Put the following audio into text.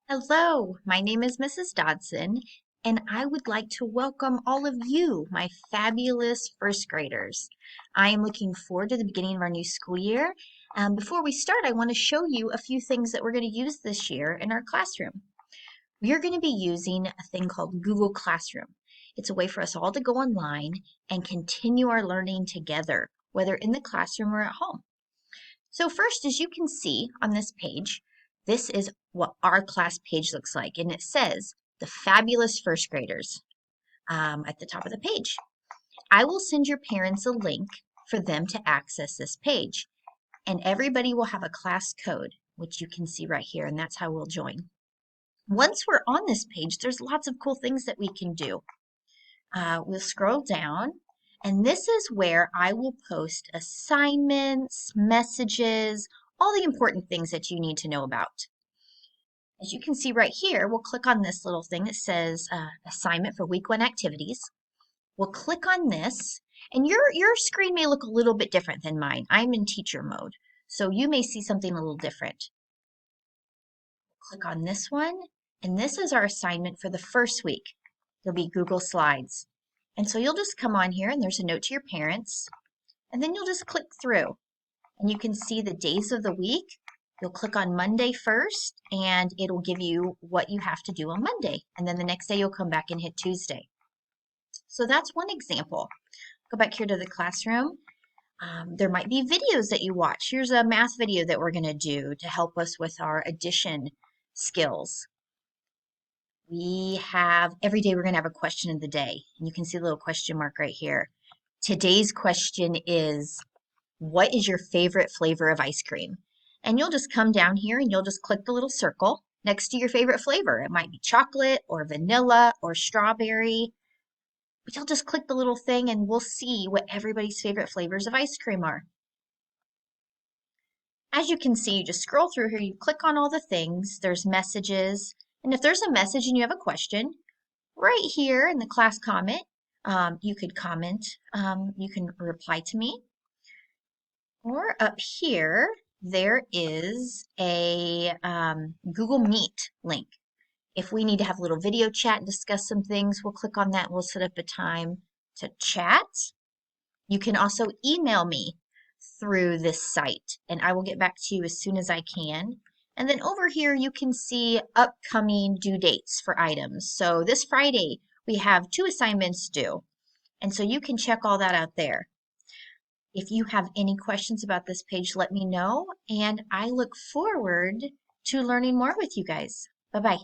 Hello, my name is Mrs. Dodson, and I would like to welcome all of you, my fabulous first graders. I am looking forward to the beginning of our new school year. Before we start, I want to show you a few things that we're going to use this year in our classroom. We are going to be using a thing called Google Classroom. It's a way for us all to go online and continue our learning together, whether in the classroom or at home. So first, as you can see on this page, this is what our class page looks like. And it says, the fabulous first graders at the top of the page. I will send your parents a link for them to access this page. And everybody will have a class code, which you can see right here, and that's how we'll join. Once we're on this page, there's lots of cool things that we can do. We'll scroll down, and this is where I will post assignments, messages, all the important things that you need to know about. As you can see right here, we'll click on this little thing that says assignment for week 1 activities. We'll click on this, and your screen may look a little bit different than mine. I'm in teacher mode, so you may see something a little different. Click on this one, and this is our assignment for the first week. There'll be Google Slides. And so you'll just come on here, and there's a note to your parents, and then you'll just click through. And you can see the days of the week. You'll click on Monday first, and it'll give you what you have to do on Monday. And then the next day, you'll come back and hit Tuesday. So that's one example. Go back here to the classroom. There might be videos that you watch. Here's a math video that we're going to do to help us with our addition skills. We have, every day we're going to have a question of the day. And you can see a little question mark right here. Today's question is, what is your favorite flavor of ice cream? And you'll just come down here and you'll just click the little circle next to your favorite flavor. It might be chocolate or vanilla or strawberry. But you'll just click the little thing and we'll see what everybody's favorite flavors of ice cream are. As you can see, you just scroll through here, you click on all the things, there's messages, and if there's a message and you have a question, right here in the class comment, you could comment, you can reply to me. Or up here, there is a Google Meet link. If we need to have a little video chat and discuss some things, we'll click on that and we'll set up a time to chat. You can also email me through this site, and I will get back to you as soon as I can. And then over here, you can see upcoming due dates for items. So this Friday, we have 2 assignments due. And so you can check all that out there. If you have any questions about this page, let me know. And I look forward to learning more with you guys. Bye-bye.